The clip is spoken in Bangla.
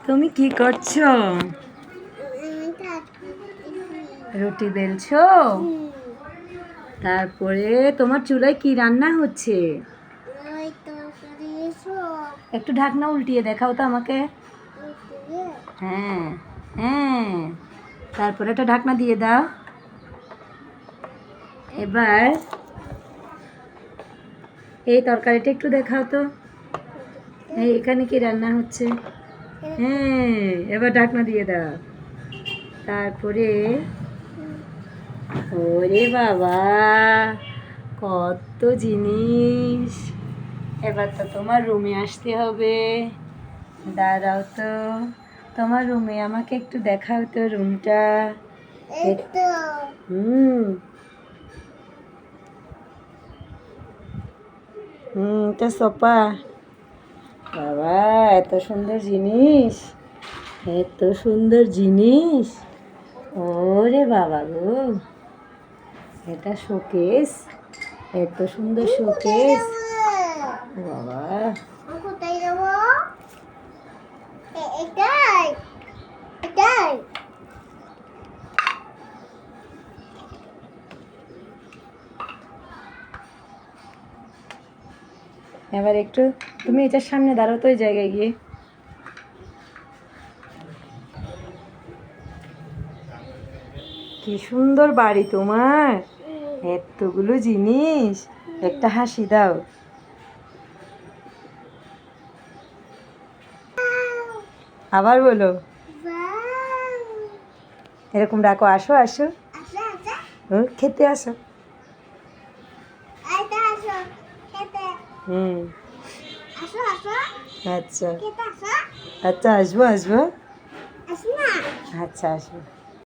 তুমি কি করছো? রুটি বেলছো? তারপরে তোমার চুলায় কি রান্না হচ্ছে? একটু ঢাকনা উল্টিয়ে দেখাও তো আমাকে। হ্যাঁ হ্যাঁ, তারপরে একটা ঢাকনা দিয়ে দাও। এবার এই তরকারিটা একটু দেখাও তো। এখানে কি রান্না হচ্ছে? হ্যাঁ, এবার ঢাকনা দিয়ে দাও। তারপরে ওরে বাবা, কত জিনিস! এবার তো তোমার রুমে আসতে হবে। দাঁড়াও তো, তোমার রুমে আমাকে একটু দেখাও তো রুমটা। হুম এটা সোফা। বাবা, এত সুন্দর জিনিস, এত সুন্দর জিনিস! ওরে বাবা গো, এটা শোকেস, এত সুন্দর শোকেস! বাবা, কোথায় যাবো? এটাই এটাই এবার একটু তুমি এটার সামনে দাঁড়াও তো, ওই জায়গায় গিয়ে। কি সুন্দর বাড়ি তোমার, এতগুলো জিনিস! একটা হাসি দাও। আবার বলো, এরকম ডাকো, আসো আসো। খেতে আসো। হুম, আচ্ছা আচ্ছা, আসবো আসবো। আচ্ছা আসবো।